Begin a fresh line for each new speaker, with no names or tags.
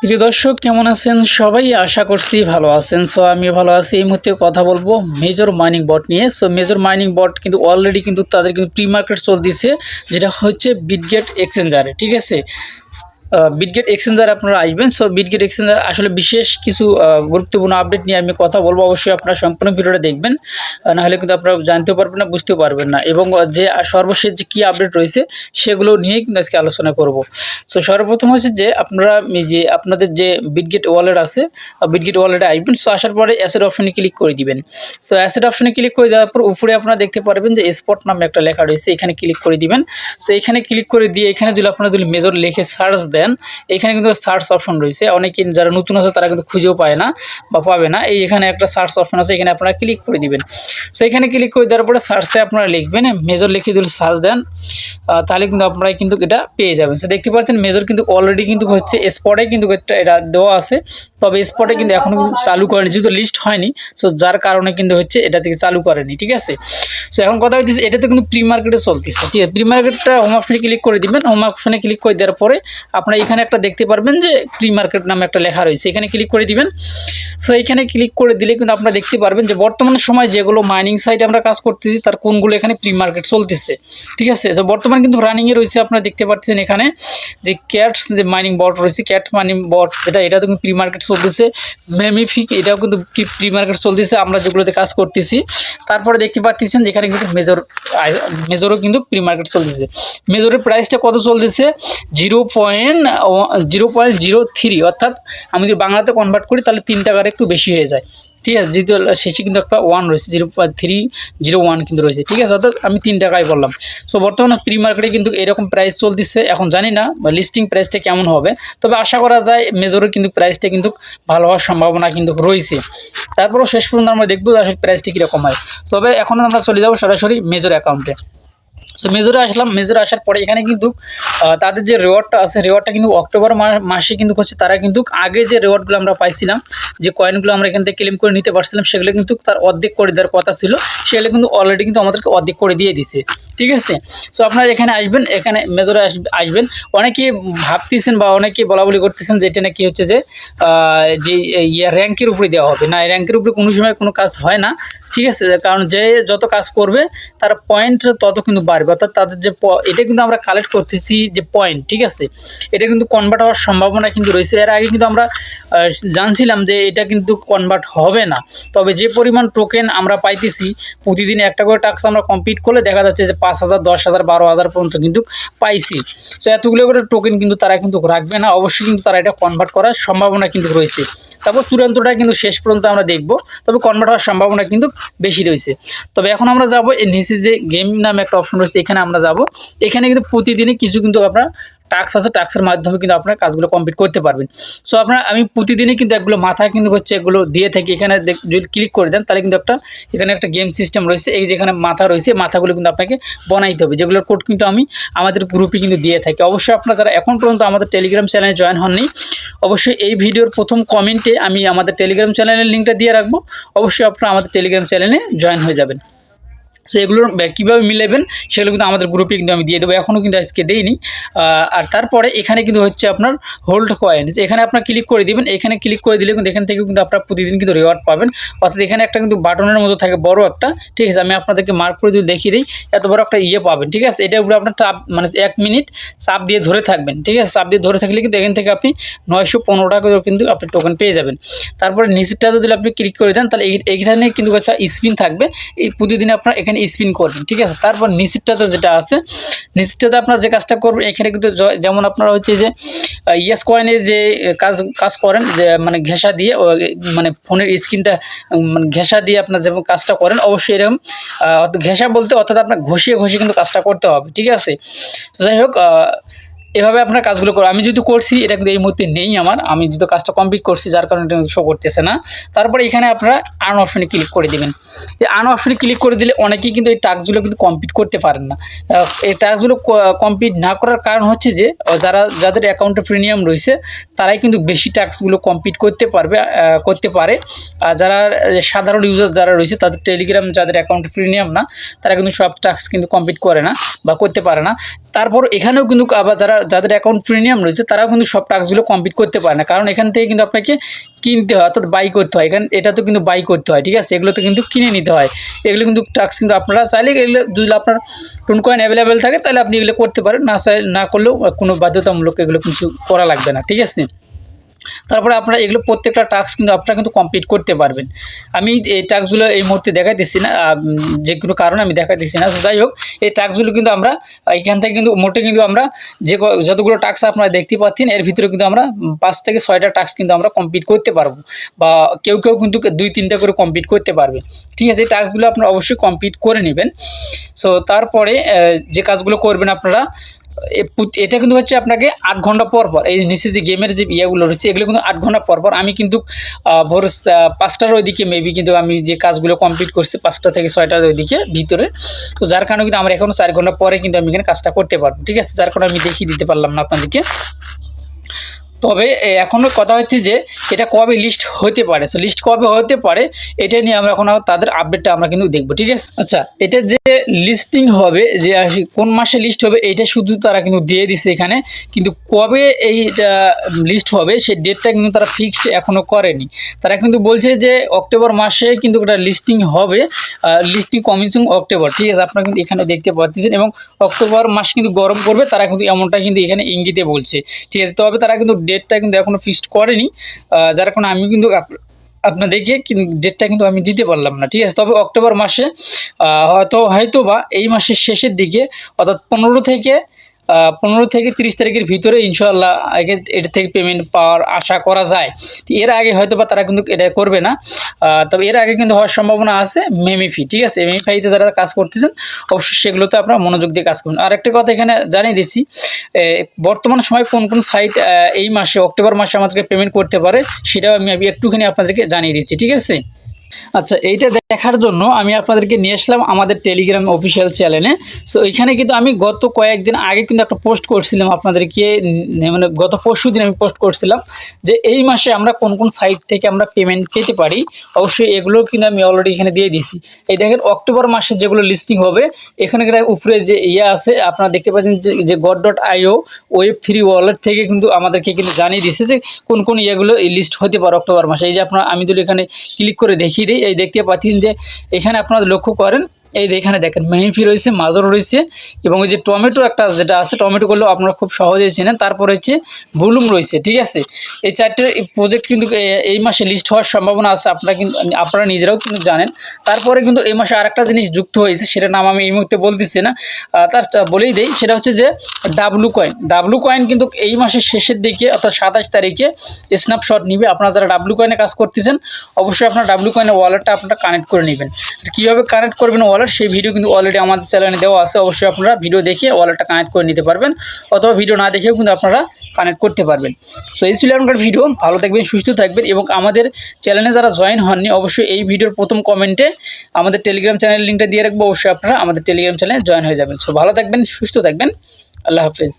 প্রিয় দর্শক কেমন আছেন সবাই? আশা করছি ভালো আছেন। সো আমি ভালো আছি। এই মুহূর্তে কথা বলবো মেজর মাইনিং বট নিয়ে। সো মেজর মাইনিং বট কিন্তু অলরেডি কিন্তু তাদের কিন্তু প্রি মার্কেট চলতেছে, যেটা হচ্ছে বিটগেট এক্সচেঞ্জারে। ঠিক আছে, বিটগেট এক্সচেঞ্জার আপনারা আসবেন। সো বিটগেট এক্সচেঞ্জার আসলে বিশেষ কিছু গুরুত্বপূর্ণ আপডেট নিয়ে আমি কথা বলবো। অবশ্যই আপনারা সম্পূর্ণ ভিডিওটা দেখবেন, নাহলে কিন্তু আপনারা জানতেও পারবেন না, বুঝতেও পারবেন না। এবং যে সর্বশেষ যে কী আপডেট রয়েছে সেগুলো নিয়েই কিন্তু আজকে আলোচনা করব। সো সর্বপ্রথম হচ্ছে যে আপনারা যে আপনাদের যে বিটগেট ওয়ালেট আছে, বিটগেট ওয়ালেটে আসবেন। সো আসার পরে অ্যাসেট অপশনে ক্লিক করে দিবেন। সো অ্যাসেট অপশনে ক্লিক করে দেওয়ার পর উপরে আপনারা দেখতে পারবেন যে স্পট নামে একটা লেখা রয়েছে, এখানে ক্লিক করে দিবেন। সো এখানে ক্লিক করে দিয়ে এখানে যদি আপনারা যদি মেজর লিখে সার্চ দেন, এখানে কিন্তু সার্চ অপশন রয়েছে। অনেকে যারা নতুন আছে তারা কিন্তু খুঁজেও পায় না বা পাবে না। এখানে একটা সার্চ অপশন আছে, এখানে আপনারা ক্লিক করে দিবেন। সো এখানে ক্লিক করে দেওয়ার পরে সার্চে আপনারা লিখবেন মেজর, লিখে যদি সার্চ দেন তাহলে কিন্তু আপনারা কিন্তু এটা পেয়ে যাবেন। সো দেখতে পাচ্ছেন মেজর কিন্তু অলরেডি কিন্তু হচ্ছে স্পটে কিন্তু এটা দেওয়া আছে, তবে স্পটে কিন্তু এখনো চালু করেনি, যেহেতু লিস্ট হয়নি। সো যার কারণে কিন্তু হচ্ছে এটা থেকে চালু করেনি। ঠিক আছে, সো এখন কথা হচ্ছে এটাতে কিন্তু প্রি মার্কেটে চলতেছে। ঠিক আছে, প্রি মার্কেটটা হোম অপশনে ক্লিক করে দিবেন। হোম অপশনে ক্লিক করে দেওয়ার পরে আপনারা এখানে একটা দেখতে পারবেন যে প্রি মার্কেট নামে একটা লেখা রয়েছে, এখানে ক্লিক করে দিবেন। সো এখানে ক্লিক করে দিলে কিন্তু আপনারা দেখতে পারবেন যে বর্তমানে সময় যেগুলো মাইনিং সাইটে আমরা কাজ করতেছি তার কোনগুলো এখানে প্রি মার্কেট চলতেছে। ঠিক আছে, সো বর্তমানে কিন্তু রানিংয়ে রয়েছে। আপনারা দেখতে পাচ্ছেন এখানে যে ক্যাটস যে মাইনিং বট রয়েছে, ক্যাট মাইনিং বট এটা তো কিন্তু প্রি মার্কেট চলতেছে। মেমিফিক এটাও কিন্তু প্রি মার্কেট চলতেছে আমরা যেগুলোতে কাজ করতেছি। তারপরে দেখতে পাচ্ছেন যেখানে কিন্তু মেজরও কিন্তু প্রি মার্কেট চলতেছে। মেজরের প্রাইসটা কত চলতেছে? 0.03, অর্থাৎ আমি যদি বাংলাতে কনভার্ট করি তাহলে 3 টাকার একটু বেশি হয়ে যায়। ঠিক আছে, যেহেতু শেষে কিন্তু একটা 1 রয়েছে, 0.301 কিন্তু রয়েছে। ঠিক আছে, অর্থাৎ আমি 3 টাকায় বললাম। সো বর্তমানে প্রি মার্কেটে কিন্তু এরকম প্রাইস চলতেছে। এখন জানি না লিস্টিং প্রাইসটা কেমন হবে, তবে আশা করা যায় মেজরের কিন্তু প্রাইসটা কিন্তু ভালো হওয়ার সম্ভাবনা কিন্তু রয়েছে। তারপরও শেষ পর্যন্ত আমরা দেখবো আসলে প্রাইসটা কীরকম হয়। তবে এখন আমরা চলে যাবো সরাসরি মেজর অ্যাকাউন্টে। সো মেজরে আসলাম। মেজরে আসার পরে এখানে কিন্তু তাদের যে রিওয়ার্ডটা আছে, রিওয়ার্ডটা কিন্তু অক্টোবর মাসে কিন্তু হচ্ছে তারা কিন্তু আগে যে রিওয়ার্ডগুলো আমরা পাইছিলাম, যে কয়েনগুলো আমরা এখান থেকে ক্লেম করে নিতে পারছিলাম, সেগুলো কিন্তু তার অর্ধেক করে দেওয়ার কথা ছিল, সেগুলো কিন্তু অলরেডি কিন্তু আমাদেরকে অর্ধেক করে দিয়ে দিছে। ঠিক আছে, সো আপনারা এখানে আসবেন, এখানে মেজরে আসবেন। অনেকে ভাবতেছেন বা অনেকে বলাবলি করতেছেন যে এটা নাকি হচ্ছে যে র্যাঙ্কের উপরে দেওয়া হবে। না, র্যাঙ্কের উপরে কোনো সময় কোনো কাজ হয় না। ঠিক আছে, কারণ যে যত কাজ করবে তার পয়েন্ট তত কিন্তু বাড়বে, অর্থাৎ তাদের যে এটা কিন্তু আমরা কালেক্ট করতেছি যে পয়েন্ট। ঠিক আছে, এটা কিন্তু কনভার্ট হওয়ার সম্ভাবনা কিন্তু রয়েছে। এর আগে কিন্তু আমরা জানছিলাম যে এটা কিন্তু কনভার্ট হবে না, তবে যে পরিমাণ টোকেন আমরা পাইতেছি প্রতিদিন একটা করে টাস্ক আমরা কমপ্লিট করলে দেখা যাচ্ছে যে 5,000, 10,000, 12,000 পর্যন্ত কিন্তু পাইছি। তো এতগুলো করে টোকেন কিন্তু তারা কিন্তু রাখবে না, অবশ্যই কিন্তু তারা এটা কনভার্ট করার সম্ভাবনা কিন্তু রয়েছে। তারপর চূড়ান্তটা কিন্তু শেষ পর্যন্ত আমরা দেখব, তবে কনভার্ট হওয়ার সম্ভাবনা কিন্তু বেশি রয়েছে। তবে এখন আমরা যাব এই নিচে যে গেম নামে একটা অপশন রয়েছে, এখানে আমরা যাব। এখানে কিন্তু প্রতিদিনই কিছু কিন্তু আপনার টাস্ক আছে, টাস্কের মাধ্যমে কিন্তু আপনার কাজগুলো কমপ্লিট করতে পারবেন। সো আমি প্রতিদিনই কিন্তু এগুলো মাথায় কিন্তু হচ্ছে এগুলো দিয়ে থাকি। এখানে যদি ক্লিক করে দেন তাহলে কিন্তু এখানে একটা গেম সিস্টেম রয়েছে, এই যেখানে মাথা রয়েছে, মাথাগুলো কিন্তু আপনাকে বানাইতে হবে, যেগুলোর কোড কিন্তু আমি আমাদের গ্রুপে কিন্তু দিয়ে থাকি। অবশ্যই আপনারা যারা এখন পর্যন্ত আমাদের টেলিগ্রাম চ্যানেলে জয়েন হননি, অবশ্যই এই ভিডিওর প্রথম কমেন্টে আমি আমাদের টেলিগ্রাম চ্যানেলের লিঙ্কটা দিয়ে রাখবো। অবশ্যই আপনারা আমাদের টেলিগ্রাম চ্যানেলে জয়েন হয়ে যাবেন। সো এগুলোর কীভাবে মিলাবেন সেগুলো কিন্তু আমাদের গ্রুপে কিন্তু আমি দিয়ে দেবো, এখনও কিন্তু আজকে দেইনি। আর তারপরে এখানে কিন্তু হচ্ছে আপনার হোল্ড কয়েন্স, এখানে আপনার ক্লিক করে দেবেন। এখানে ক্লিক করে দিলে কিন্তু এখান থেকে কিন্তু আপনারা প্রতিদিন কিন্তু রিওয়ার্ড পাবেন, অর্থাৎ এখানে একটা কিন্তু বাটনের মতো থাকে বড় একটা। ঠিক আছে, আমি আপনাদেরকে মার্ক করে যদি দেখিয়ে দিই, এত বড় একটা পাবেন। ঠিক আছে, এটার উপরে আপনার চাপ 1 মিনিট চাপ দিয়ে ধরে থাকবেন। ঠিক আছে, চাপ দিয়ে ধরে থাকলে কিন্তু এখান থেকে আপনি 915 টাকা কিন্তু আপনি টোকেন পেয়ে যাবেন। তারপরে নিচেরটা যদি আপনি ক্লিক করে দেন তাহলে এইখানে কিন্তু একটা স্পিন থাকবে, এই প্রতিদিন আপনার এখানে স্পিন করবেন। ঠিক আছে, তারপর নিচেরটাতে যেটা আছে, নিচেরটাতে আপনার যে কাজটা করবেন, এখানে কিন্তু যেমন আপনারা হচ্ছে যে ইয়েস কয়েনে যে কাজ করেন, যে ঘেঁষা দিয়ে ফোনের স্ক্রিনটা ঘেঁষা দিয়ে আপনার যেমন কাজটা করেন, অবশ্যই এরকম ঘেঁষা বলতে অর্থাৎ আপনার ঘষিয়ে কিন্তু কাজটা করতে হবে। ঠিক আছে, তো যাই হোক এভাবে আপনার কাজগুলো করো। আমি যেহেতু করছি, এটা কিন্তু এই মুহূর্তে নেই আমি যেহেতু কাজটা কমপ্লিট করছি, যার কারণে এটা শো করতেছে না। তারপরে এখানে আপনারা আর্ন অপশনে ক্লিক করে দেবেন। এই আর্ন অপশনে ক্লিক করে দিলে অনেকেই কিন্তু এই টাস্কগুলো কিন্তু কমপ্লিট করতে পারেন না। এই টাস্কগুলো কমপ্লিট না করার কারণ হচ্ছে যে যাদের অ্যাকাউন্টে প্রিমিয়াম রয়েছে তারাই কিন্তু বেশি টাস্কগুলো কমপ্লিট করতে পারে। আর যারা সাধারণ ইউজার যারা রয়েছে, তাদের টেলিগ্রাম যাদের অ্যাকাউন্টে প্রিমিয়াম না, তারা কিন্তু সব টাস্ক কিন্তু কমপ্লিট করে না বা করতে পারে না। তারপর এখানেও কিন্তু আবার যাদের অ্যাকাউন্ট প্রিমিয়াম রয়েছে তারাও কিন্তু সব টাস্কগুলো কমপ্লিট করতে পারে না, কারণ এখান থেকে কিন্তু আপনাকে কিনতে হয়, অর্থাৎ বাই করতে হয়। এখানে এটা তো কিন্তু বাই করতে হয়, ঠিক আছে, এগুলো তো কিন্তু কিনে নিতে হয়। এগুলো কিন্তু টাস্ক কিন্তু আপনারা চাইলে এগুলো যদি আপনার টোন কয়েন অ্যাভেলেবেল থাকে তাহলে আপনি এগুলো করতে পারেন, না করলেও কোনো বাধ্যতামূলক এগুলো কিছু করা লাগবে না, ঠিক আছে। তারপরে আপনারা এগুলো প্রত্যেকটা টাস্ক কিন্তু আপনারা কিন্তু কমপ্লিট করতে পারবেন। আমি এই টাস্কগুলো এই মুহূর্তে দেখাইতেছি না, যে কোনো কারণে আমি দেখাইতেছি না। যাই হোক, এই টাস্কগুলো কিন্তু আমরা এখান থেকে কিন্তু মোটে কিন্তু আমরা যতগুলো টাস্ক আপনারা দেখতে পাচ্ছেন এর ভিতরে কিন্তু আমরা 5 থেকে 6টা টাস্ক কিন্তু আমরা কমপ্লিট করতে পারবো, বা কেউ কিন্তু 2-3টা করে কমপ্লিট করতে পারবে, ঠিক আছে। এই টাস্কগুলো আপনারা অবশ্যই কমপ্লিট করে নেবেন। সো তারপরে যে কাজগুলো করবেন আপনারা, এটা কিন্তু হচ্ছে আপনাকে 8 ঘন্টা পর পর, এই নিচে যে গেমের যে ইয়েগুলো রয়েছে এগুলো কিন্তু 8 ঘন্টা পর পর। আমি কিন্তু ভোর 5টার ওইদিকে মেবি কিন্তু আমি যে কাজগুলো কমপ্লিট করছি 5টা থেকে 6টার ওইদিকে ভিতরে, তো যার কারণে কিন্তু আমার এখনও 4 ঘন্টা পরে কিন্তু আমি এখানে কাজটা করতে পারবো, ঠিক আছে। যার কারণে আমি দেখিয়ে দিতে পারলাম না আপনাদেরকে। তবে এখনও কথা হচ্ছে যে এটা কবে লিস্ট হতে পারে, সো লিস্ট কবে হতে পারে এটা নিয়ে আমরা এখন তাদের আপডেটটা আমরা কিন্তু দেখবো, ঠিক আছে। আচ্ছা, এটা যে লিস্টিং হবে, যে কোন মাসে লিস্ট হবে এটা শুধু তারা কিন্তু দিয়ে দিছে এখানে, কিন্তু কবে এইটা লিস্ট হবে সেই ডেটটা কিন্তু তারা ফিক্সড এখনও করেনি। তারা কিন্তু বলছে যে অক্টোবর মাসে কিন্তু এটা লিস্টিং হবে, লিস্টিং কমিং অক্টোবর, ঠিক আছে। আপনারা কিন্তু এখানে দেখতে পাচ্ছেন, এবং অক্টোবর মাস কিন্তু গরম করবে, তারা কিন্তু এমনটা কিন্তু এখানে ইঙ্গিতে বলছে, ঠিক আছে। তবে তারা কিন্তু ডেটটা কিন্তু এখনো ফিক্সড করেনি, যার কারণে আমি কিন্তু আপনাদেরকে ডেটটা কিন্তু আমি দিতে পারলাম না, ঠিক আছে। তবে অক্টোবর মাসে হয়তো বা এই মাসের শেষের দিকে, অর্থাৎ 15 থেকে 30 তারিখের ভিতরে ইনশাআল্লাহ এটা থেকে পেমেন্ট পাওয়ার আশা করা যায়। এর আগে হয়তো বা তারা কিন্তু এটা করবে না, তবে এর আগে কিন্তু হওয়ার সম্ভাবনা আছে মেমিফি, ঠিক আছে। মেমিফাইতে যারা কাজ করতেছেন অবশ্যই সেগুলোতে আপনারা মনোযোগ দিয়ে কাজ করুন। আর একটা কথা এখানে জানিয়ে দিচ্ছি, বর্তমান সময় কোন কোন সাইট এই মাসে অক্টোবর মাসে আমাদেরকে পেমেন্ট করতে পারে সেটাও আমি একটুখানি আপনাদেরকে জানিয়ে দিচ্ছি, ঠিক আছে। আচ্ছা, এইটা দেখার জন্য আমি আপনাদেরকে নিয়ে আসলাম আমাদের টেলিগ্রাম অফিসিয়াল চ্যানেলে। সো এখানে কিন্তু আমি গত কয়েকদিন আগে কিন্তু একটা পোস্ট করছিলাম আপনাদেরকে, মানে গত পরশু দিন আমি পোস্ট করছিলাম যে এই মাসে আমরা কোন কোন সাইট থেকে আমরা পেমেন্ট পেতে পারি। অবশ্যই এগুলো কিন্তু আমি অলরেডি এখানে দিয়ে দিছি। এই দেখেন অক্টোবর মাসে যেগুলো লিস্টিং হবে, এখানে উপরে যে আছে আপনারা দেখতে পাচ্ছেন যে god.io Web3 ওয়ালেট থেকে কিন্তু আমাদেরকে কিন্তু জানিয়ে দিচ্ছে যে কোন কোন ইয়েগুলো এই লিস্ট হতে পারে অক্টোবর মাসে। এই যে আপনারা আমি যদি এখানে ক্লিক করে দেখিয়ে দিই, এই দেখতে পাচ্ছেন যে এখানে আপনারা লক্ষ্য করেন, এই এখানে দেখেন মেহফি রয়েছে, মাজর রয়েছে, এবং ওই যে টমেটো একটা যেটা আছে, টমেটো করলেও আপনারা খুব সহজেই চেনেন। তারপর হচ্ছে বুলুম রয়েছে, ঠিক আছে। এই 4টে প্রজেক্ট কিন্তু এই মাসে লিস্ট হওয়ার সম্ভাবনা আছে, আপনারা নিজেরাও কিন্তু জানেন। তারপরে কিন্তু এই মাসে আরেকটা জিনিস যুক্ত হয়েছে, সেটার নাম আমি এই মুহূর্তে বলতেছি না, তার বলেই দেই। সেটা হচ্ছে যে ডাব্লু কয়েন কিন্তু এই মাসের শেষের দিকে অর্থাৎ 27 তারিখে স্ন্যাপশট নিবে। আপনারা যারা ডাব্লু কয়েনে কাজ করতেছেন অবশ্যই আপনার ডাব্লু কয়েনের ওয়ালেটটা আপনারা কানেক্ট করে নেবেন। কীভাবে কানেক্ট করবেন ওয়ালেট সেই ভিডিও কিন্তু অলরেডি আমাদের চ্যানেলে দেওয়া আছে, অবশ্যই আপনারা ভিডিও দেখে ওয়ালেটটা কানেক্ট করে নিতে পারবেন, অথবা ভিডিও না দেখেও কিন্তু আপনারা কানেক্ট করতে পারবেন। সো এই ছিল আপনার ভিডিও, ভালো থাকবেন, সুস্থ থাকবেন, এবং আমাদের চ্যানেলে যারা জয়েন হননি অবশ্যই এই ভিডিওর প্রথম কমেন্টে আমাদের টেলিগ্রাম চ্যানেলের লিঙ্কটা দিয়ে রাখবো, অবশ্যই আপনারা আমাদের টেলিগ্রাম চ্যানেলে জয়েন হয়ে যাবেন। সো ভালো থাকবেন, সুস্থ থাকবেন, আল্লাহ হাফেজ।